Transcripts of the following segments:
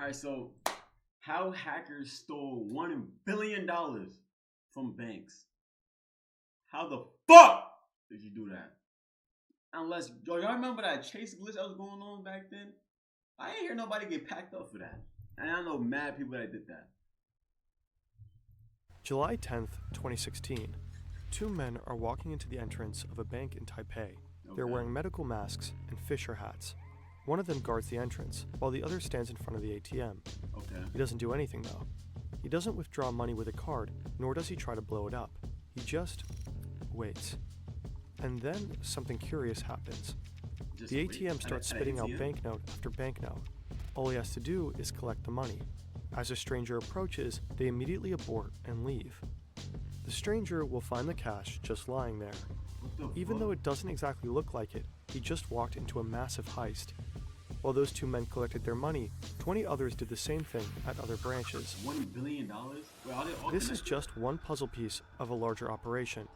Alright, so how hackers stole $1 billion from banks. How the fuck did you do that? Unless, y'all remember that chase glitch that was going on back then? I ain't hear nobody get packed up for that. And I know mad people that did that. July 10th, 2016. Two men are walking into the entrance of a bank in Taipei. They're wearing medical masks and fisher hats. One of them guards the entrance, while the other stands in front of the ATM. He doesn't do anything though. He doesn't withdraw money with a card, nor does he try to blow it up. He just waits. And then something curious happens. The ATM starts spitting out banknote after banknote. All he has to do is collect the money. As a stranger approaches, they immediately abort and leave. The stranger will find the cash just lying there. Even though it doesn't exactly look like it, he just walked into a massive heist. While those two men collected their money, 20 others did the same thing at other branches. $1 billion? This is just one puzzle piece of a larger operation,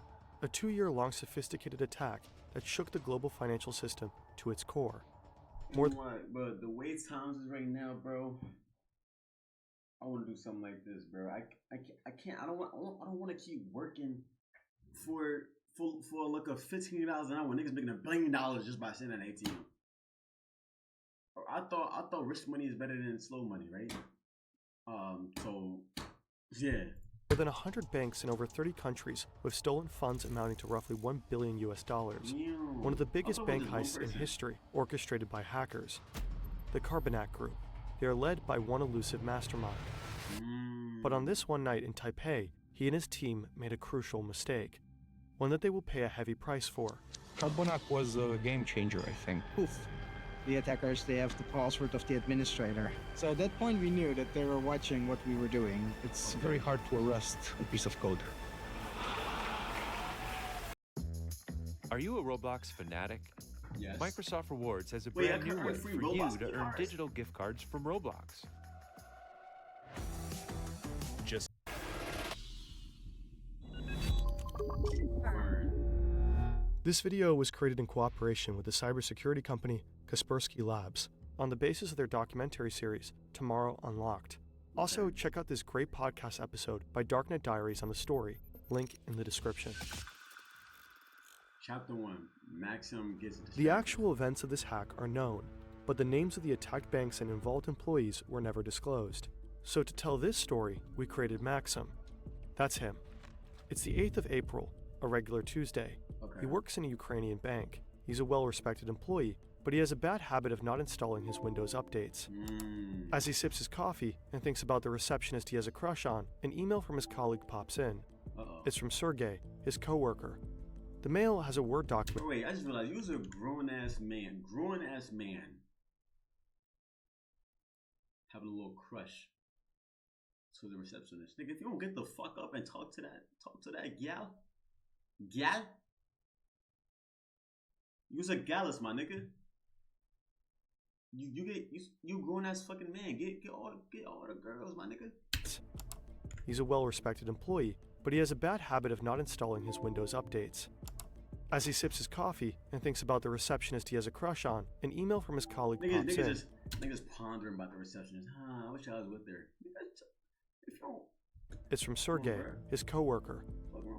a 2-year-long sophisticated attack that shook the global financial system to its core. But the wait times is right now, bro. I want to do something like this, bro. I can't. I don't want to keep working for like a $15 an hour. Niggas making $1 billion just by sitting at an ATM. I thought risk money is better than slow money, right? So yeah. More than 100 banks in over 30 countries with stolen funds amounting to roughly $1 billion. One of the biggest bank heists in history, orchestrated by hackers. The Carbonac Group. They are led by one elusive mastermind. But on this one night in Taipei, he and his team made a crucial mistake. One that they will pay a heavy price for. Carbonac was a game changer, I think. Poof. The attackers, they have the password of the administrator. So at that point we knew that they were watching what we were doing. It's very hard to arrest a piece of code. Are you a Roblox fanatic? Yes. Microsoft Rewards has a brand new way for you Roblox to earn cards. digital gift cards from Roblox. Just This video was created in cooperation with the cybersecurity company Kaspersky Labs on the basis of their documentary series, Tomorrow Unlocked. Also, check out this great podcast episode by Darknet Diaries on the story, link in the description. Chapter 1. Maxim gets The actual events of this hack are known, but the names of the attacked banks and involved employees were never disclosed. So to tell this story, we created Maxim. That's him. It's the 8th of April, a regular Tuesday. He works in a Ukrainian bank. He's a well-respected employee, but he has a bad habit of not installing his Windows updates. As he sips his coffee and thinks about the receptionist he has a crush on, an email from his colleague pops in. It's from Sergey, his co-worker. The mail has a Word document. Wait, I just realized you was a grown-ass man. Grown-ass man. Having a little crush to the receptionist. Nigga, if you don't get the fuck up and talk to that gal. You's a gallus, my nigga. You grown ass fucking man. Get all the girls, my nigga. He's a well-respected employee, but he has a bad habit of not installing his Windows updates. As he sips his coffee and thinks about the receptionist he has a crush on, an email from his colleague pops in. Niggas pondering about the receptionist. I wish I was with her. If you don't. It's from Sergey, his co-worker.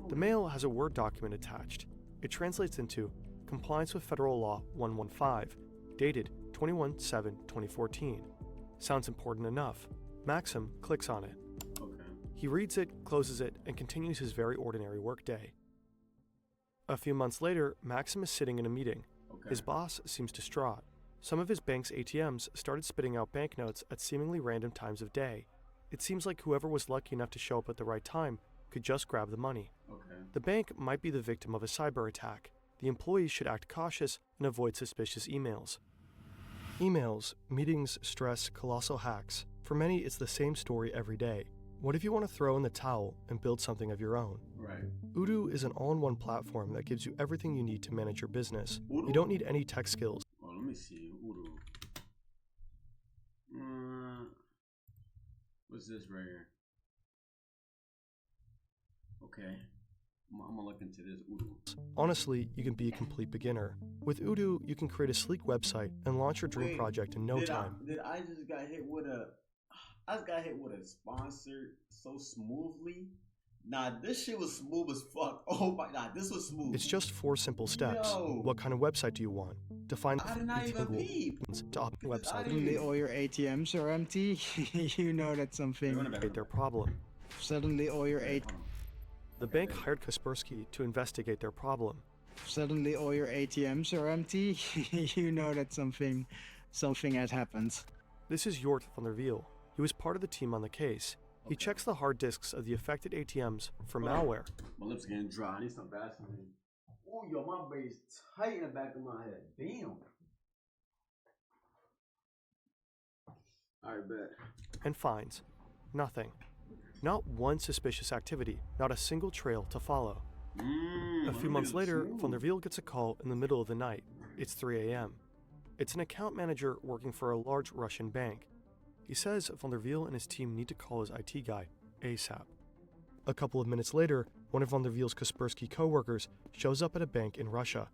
The mail has a Word document attached. It translates into Compliance with Federal Law 115, dated 21/7/2014. Sounds important enough. Maxim clicks on it. He reads it, closes it, and continues his very ordinary workday. A few months later, Maxim is sitting in a meeting. His boss seems distraught. Some of his bank's ATMs started spitting out banknotes at seemingly random times of day. It seems like whoever was lucky enough to show up at the right time could just grab the money. The bank might be the victim of a cyber attack. The employees should act cautious and avoid suspicious emails. Emails, meetings, stress, colossal hacks. For many, it's the same story every day. What if you want to throw in the towel and build something of your own? Odoo is an all-in-one platform that gives you everything you need to manage your business. You don't need any tech skills. Let me see. Odoo. What's this right here? Okay. I'm gonna look into this Odoo. Honestly, you can be a complete beginner. With Odoo, you can create a sleek website and launch your dream project in no time. Did I just got hit with a I just got hit with a sponsor so smoothly. Nah, this shit was smooth as fuck. Oh my god, this was smooth. It's just 4 simple steps. Yo. What kind of website do you want? Define I did not even peep. to opt in website. Suddenly all your ATMs are empty. You know that's something. Investigate their problem. Suddenly all your The bank hired Kaspersky to investigate their problem. Suddenly all your ATMs are empty. You know that something has happened. This is Jort van der Wiel. He was part of the team on the case. He checks the hard disks of the affected ATMs for malware. My lips getting dry. I need some Vaseline. Oh, yo, my brain's tight in the back of my head. Damn. Alright, bet. And finds nothing. Not one suspicious activity, not a single trail to follow. A few months later, van der Wiel gets a call in the middle of the night. It's 3 a.m. It's an account manager working for a large Russian bank. He says van der Wiel and his team need to call his IT guy ASAP. A couple of minutes later, one of van der Wiel's Kaspersky co-workers shows up at a bank in Russia.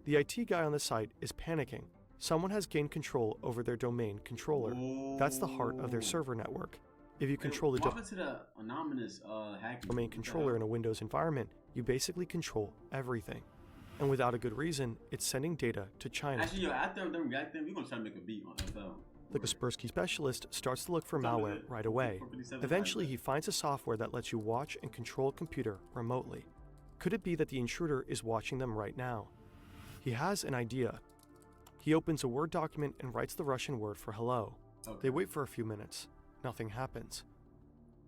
The IT guy on the site is panicking. Someone has gained control over their domain controller. That's the heart of their server network. If you control the domain controller in a Windows environment, you basically control everything. And without a good reason, it's sending data to China. Actually, yo, after them reacting, we're gonna try to make a beat on FL. The Kaspersky specialist starts to look for malware right away. Eventually, he finds a software that lets you watch and control a computer remotely. Could it be that the intruder is watching them right now? He has an idea. He opens a Word document and writes the Russian word for hello. They wait for a few minutes. Nothing happens.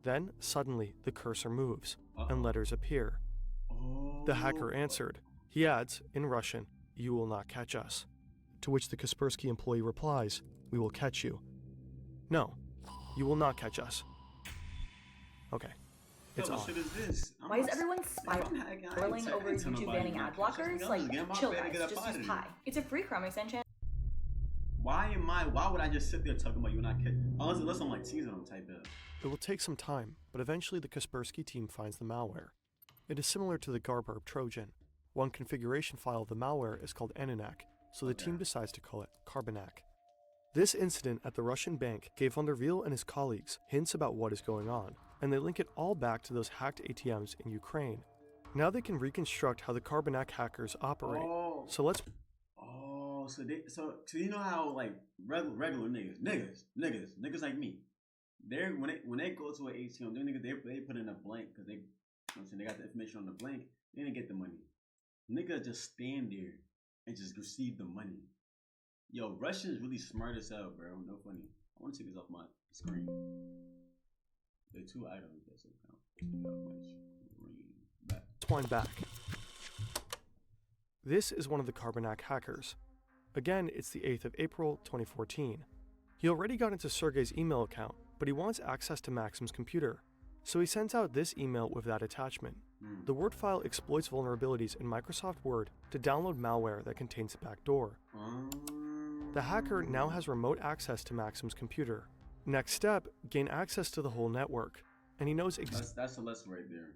Then, suddenly, the cursor moves, and letters appear. The hacker answered. He adds, in Russian, "You will not catch us." To which the Kaspersky employee replies, "We will catch you." "No, you will not catch us." Okay, it's on. Why is everyone spiraling over YouTube banning ad blockers? Like, chill guys, just use Pi. It's a free Chrome extension. Why would I just sit there talking about you not kidding? Unless I'm like teasing them type of. It will take some time, but eventually the Kaspersky team finds the malware. It is similar to the Garburb Trojan. One configuration file of the malware is called Ananak, so the team decides to call it Carbonac. This incident at the Russian bank gave van der Wiel and his colleagues hints about what is going on, and they link it all back to those hacked ATMs in Ukraine. Now they can reconstruct how the Carbonac hackers operate. So let's... So you know how like regular niggas like me, they're when they go to an ATM, they put in a blank because they got the information on the blank. They didn't get the money. Niggas just stand there and just receive the money. Yo, Russians really smart as hell, bro. No funny. I want to take this off my screen. There are 2 items that still count. Wind back. This is one of the Carbonac hackers. Again, it's the 8th of April, 2014. He already got into Sergey's email account, but he wants access to Maxim's computer. So he sends out this email with that attachment. The Word file exploits vulnerabilities in Microsoft Word to download malware that contains a backdoor. The hacker now has remote access to Maxim's computer. Next step, gain access to the whole network. And he knows that's a lesson right there.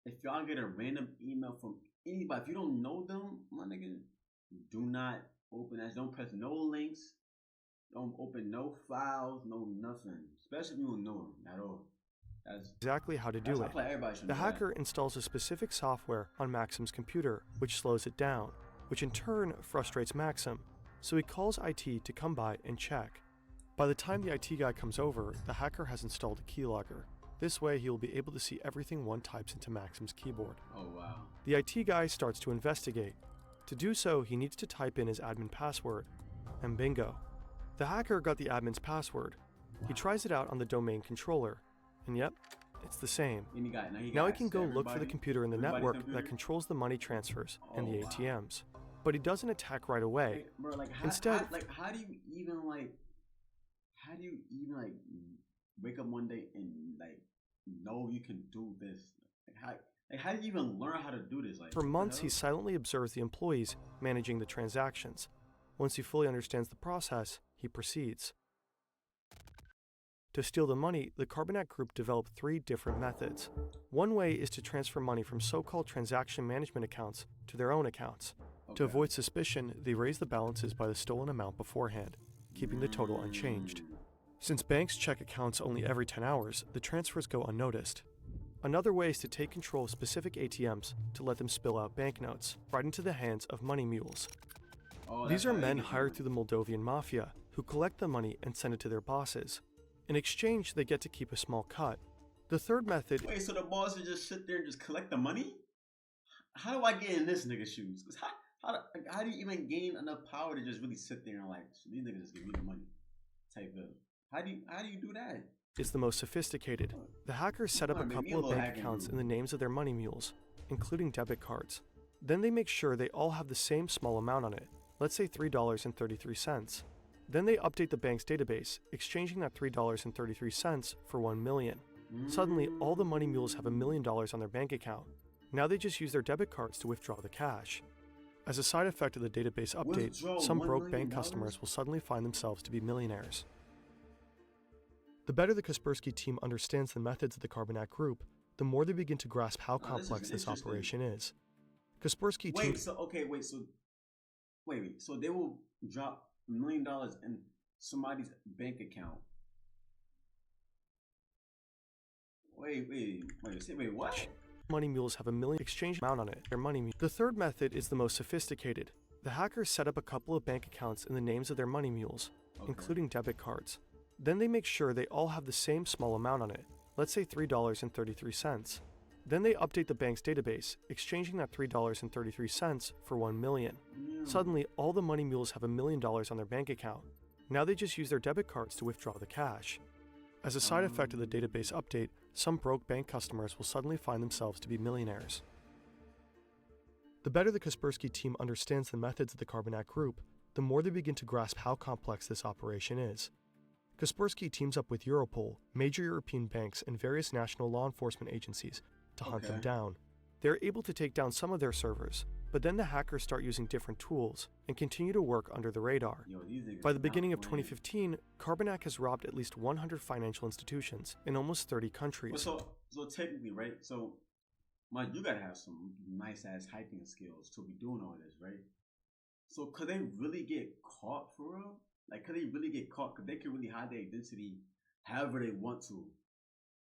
If y'all get a random email from anybody, if you don't know them, my nigga, do not open that. Don't press no links. Don't open no files, no nothing. Especially if you don't know them at all. That's exactly how to do it. The hacker installs a specific software on Maxim's computer, which slows it down, which in turn frustrates Maxim. So he calls IT to come by and check. By the time the IT guy comes over, the hacker has installed a keylogger. This way he will be able to see everything one types into Maxim's keyboard. Oh wow. The IT guy starts to investigate. To do so, he needs to type in his admin password. And bingo. The hacker got the admin's password. He tries it out on the domain controller. And yep, it's the same. Now he can go look for the computer in the network that controls the money transfers and the ATMs. But he doesn't attack right away. Instead, how do you even wake up one day and know you can do this? How do you even learn how to do this? For months, he silently observes the employees managing the transactions. Once he fully understands the process, he proceeds. To steal the money, the Carbonac group developed 3 different methods. One way is to transfer money from so-called transaction management accounts to their own accounts. To avoid suspicion, they raise the balances by the stolen amount beforehand, keeping the total unchanged. Since banks check accounts only every 10 hours, the transfers go unnoticed. Another way is to take control of specific ATMs to let them spill out banknotes right into the hands of money mules. These are men hired through the Moldovan mafia who collect the money and send it to their bosses. In exchange, they get to keep a small cut. The third method— Wait, so the bosses just sit there and just collect the money? How do I get in this nigga's shoes? Cause how do you even gain enough power to just really sit there and like, these niggas just give me the money type of? How do you do that? Is the most sophisticated. The hackers set up a couple of bank accounts in the names of their money mules, including debit cards. Then they make sure they all have the same small amount on it, let's say $3.33. Then they update the bank's database, exchanging that $3.33 for $1 million. Suddenly, all the money mules have $1 million on their bank account. Now they just use their debit cards to withdraw the cash. As a side effect of the database update, some broke bank customers will suddenly find themselves to be millionaires. The better the Kaspersky team understands the methods of the Carbonac Group, the more they begin to grasp how complex this operation is. Kaspersky team— So they will drop $1 million in somebody's bank account. Wait, what? Money mules have $1 million exchange amount on it. Their money. The third method is the most sophisticated. The hackers set up a couple of bank accounts in the names of their money mules, including debit cards. Then they make sure they all have the same small amount on it, let's say $3.33. Then they update the bank's database, exchanging that $3.33 for $1 million. Suddenly, all the money mules have $1 million on their bank account. Now they just use their debit cards to withdraw the cash. As a side effect of the database update, some broke bank customers will suddenly find themselves to be millionaires. The better the Kaspersky team understands the methods of the Carbonac Group, the more they begin to grasp how complex this operation is. Kaspersky teams up with Europol, major European banks, and various national law enforcement agencies to hunt them down. They're able to take down some of their servers, but then the hackers start using different tools and continue to work under the radar. By the beginning of 2015, Carbonac has robbed at least 100 financial institutions in almost 30 countries. So technically, right? So, Mike, you gotta have some nice-ass hacking skills to be doing all this, right? So could they really get caught for real? Like, could they really get caught? Because they can really hide their identity however they want to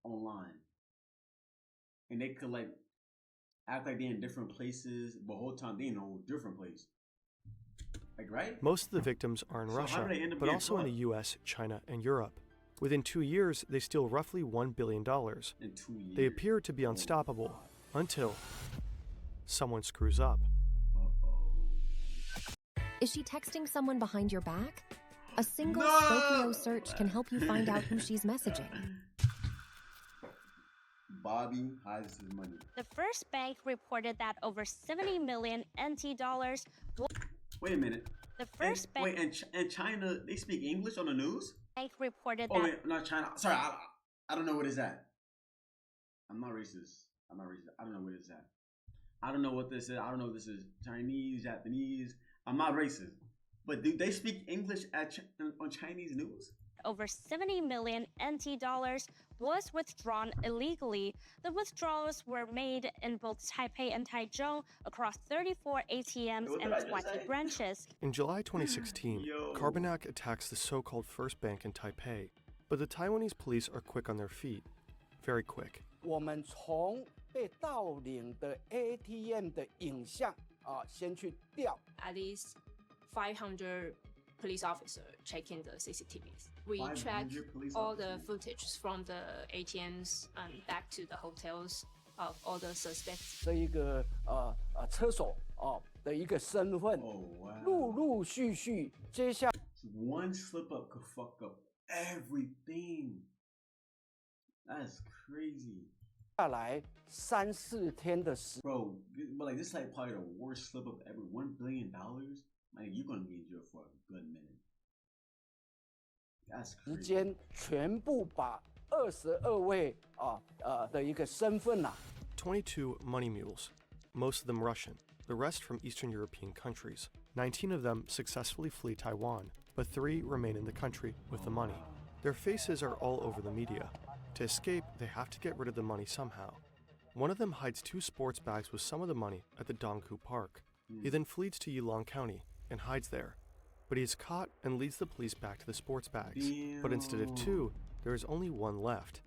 online. And they could, like, act like they're in different places, but the whole time they're in a whole different place. Like, right? Most of the victims are in Russia, but also in the US, China, and Europe. Within 2 years, they steal roughly $1 billion. In 2 years. They appear to be unstoppable until someone screws up. Is she texting someone behind your back? A single Spokio search can help you find out who she's messaging. Bobby hides his money. The first bank reported that over 70 million NT dollars. Wait a minute. The first bank. Wait, and China, they speak English on the news? Bank reported that. Oh, wait, not China. Sorry, I don't know what is that. I'm not racist. I don't know what is that. I don't know what this is. I don't know if this is Chinese, Japanese. I'm not racist. But do they speak English on Chinese news? Over 70 million NT dollars was withdrawn illegally. The withdrawals were made in both Taipei and Taichung across 34 ATMs and 20 branches. In July 2016, Carbonac attacks the so-called first bank in Taipei, but the Taiwanese police are quick on their feet. Very quick. 我们从被盗领的 ATM 的影像先去调。At least 500 police officers checking the CCTVs. We check all the footage from the ATMs and back to the hotels of all the suspects. 这一个车手的一个身份，陆陆续续接下。One slip up could fuck up everything. That's crazy. 下来3、4天的时 Bro, but like this is like probably the worst slip up ever. $1 billion? Like you're gonna be in jail for a good minute. That's crazy. 时间全部把22位的一个身份22 money mules, most of them Russian, the rest from Eastern European countries. 19 of them successfully flee Taiwan, but 3 remain in the country with the money. Their faces are all over the media. To escape, they have to get rid of the money somehow. One of them hides 2 sports bags with some of the money at the Dongku Park. He then flees to Yulong County and hides there. But he is caught and leads the police back to the sports bags. Damn. But instead of 2, there is only 1 left.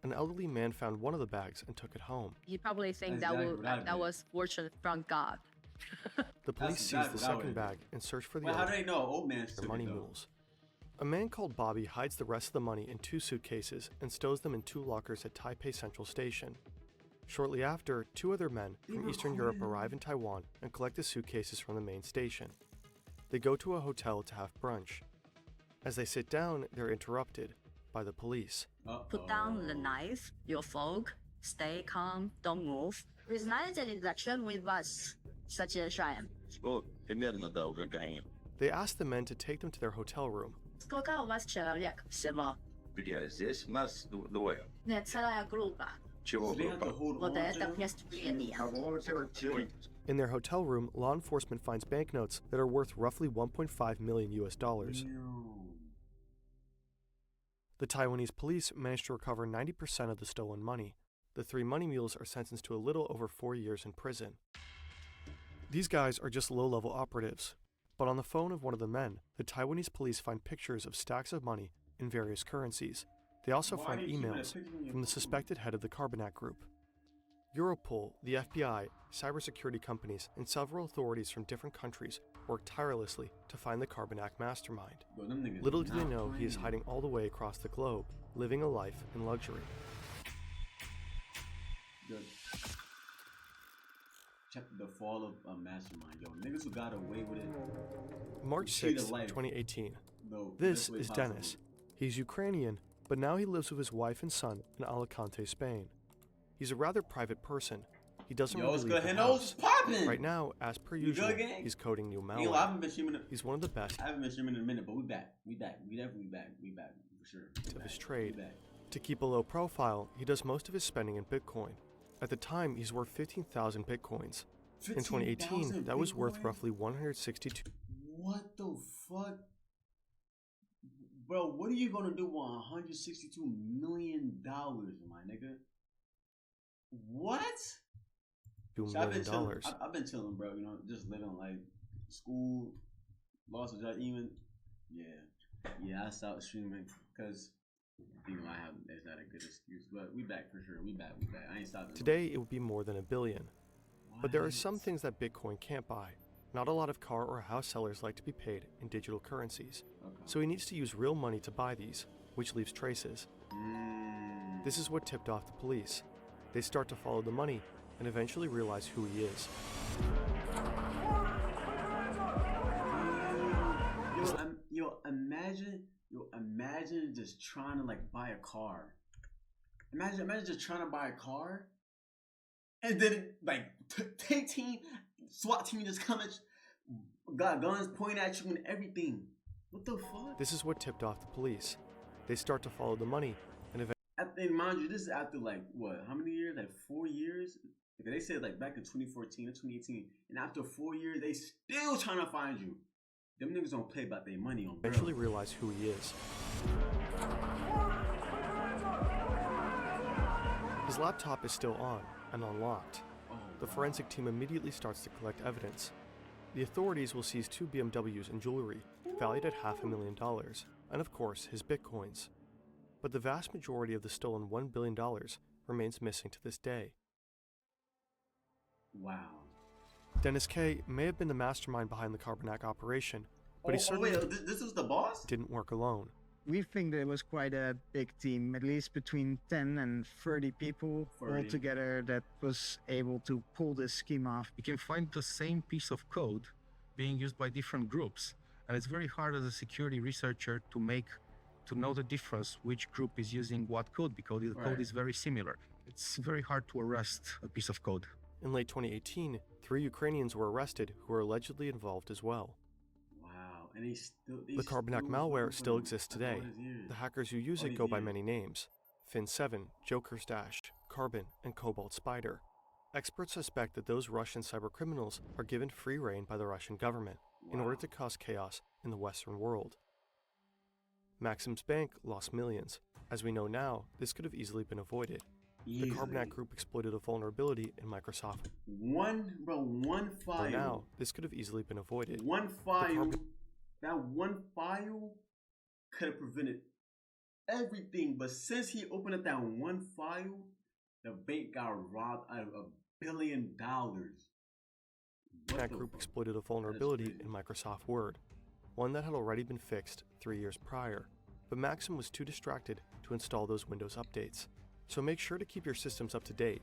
An elderly man found one of the bags and took it home. He probably think that was fortune from God. The police seized the second bag and searched for the how do they know? Old man took money it, mules. A man called Bobby hides the rest of the money in 2 suitcases and stows them in 2 lockers at Taipei Central Station. Shortly after, 2 other men from Eastern Europe arrive in Taiwan and collect the suitcases from the main station. They go to a hotel to have brunch. As they sit down, they're interrupted by the police. Put down the knife, your fork, stay calm, don't move. Resign an election with us, such a shame. They ask the men to take them to their hotel room. In their hotel room, law enforcement finds banknotes that are worth roughly $1.5 million US. The Taiwanese police managed to recover 90% of the stolen money. The 3 money mules are sentenced to a little over 4 years in prison. These guys are just low-level operatives. But on the phone of one of the men, the Taiwanese police find pictures of stacks of money in various currencies. They also find emails from the suspected head of the Carbonac Group. Europol, the FBI, cybersecurity companies, and several authorities from different countries work tirelessly to find the Carbonac mastermind. Little do they know he is hiding all the way across the globe, living a life in luxury. Check the fall of a mastermind. Yo, niggas who got away with it. March 6, 2018. This is Dennis. He's Ukrainian, but now he lives with his wife and son in Alicante, Spain. He's a rather private person. He doesn't really leave the house. Right now, as per usual, he's coding new malware. He's one of the best. I haven't been streaming in a minute, but we back. We definitely back. We back for sure. Of his trade. To keep a low profile, he does most of his spending in Bitcoin. At the time, he's worth 15,000 Bitcoins. In 2018, that was worth roughly 162. What the fuck? Bro, what are you gonna do with $162 million, my nigga? What? $2 million. I've been chilling, bro. You know, just living like school, lost a job, even. Yeah, I stopped streaming because it's not a good excuse. But we back for sure. We back. I ain't stopping. Today it would be more than $1 billion. But there are some things that Bitcoin can't buy. Not a lot of car or house sellers like to be paid in digital currencies. So he needs to use real money to buy these, which leaves traces. This is what tipped off the police. They start to follow the money and eventually realize who he is. Imagine just trying to like buy a car. Imagine just trying to buy a car, and then like SWAT team just coming, got guns pointing at you and everything. What the fuck? This is what tipped off the police. They start to follow the money and eventually. And mind you, this is after like what? How many years? Like 4 years. Like they said like back in 2014 or 2018, and after 4 years, they still trying to find you. Them niggas don't play about their money on. Eventually realize who he is. His laptop is still on and unlocked. The forensic team immediately starts to collect evidence. The authorities will seize 2 BMWs and jewelry, valued at $500,000, and of course his bitcoins. But the vast majority of the stolen $1 billion remains missing to this day. Wow. Dennis K. may have been the mastermind behind the Carbonac operation, but he certainly this was the boss? Didn't work alone. We think there was quite a big team, at least between 10 and 30 people altogether that was able to pull this scheme off. You can find the same piece of code being used by different groups, and it's very hard as a security researcher to know the difference which group is using what code, because the code is very similar. It's very hard to arrest a piece of code. In late 2018, 3 Ukrainians were arrested who were allegedly involved as well. Wow, and the Carbonac malware still exists today. The hackers who use it go by many names: Fin7, Joker's Dash, Carbon, and Cobalt Spider. Experts suspect that those Russian cybercriminals are given free rein by the Russian government in order to cause chaos in the Western world. Maxim's Bank lost millions. As we know now, this could have easily been avoided. The Carbonac Group exploited a vulnerability in Microsoft. One file. Now, this could have easily been avoided. One file. That one file could have prevented everything, but since he opened up that one file, the bank got robbed out of $1 billion. That group exploited a vulnerability in Microsoft Word, one that had already been fixed 3 years prior, but Maxim was too distracted to install those Windows updates. So make sure to keep your systems up to date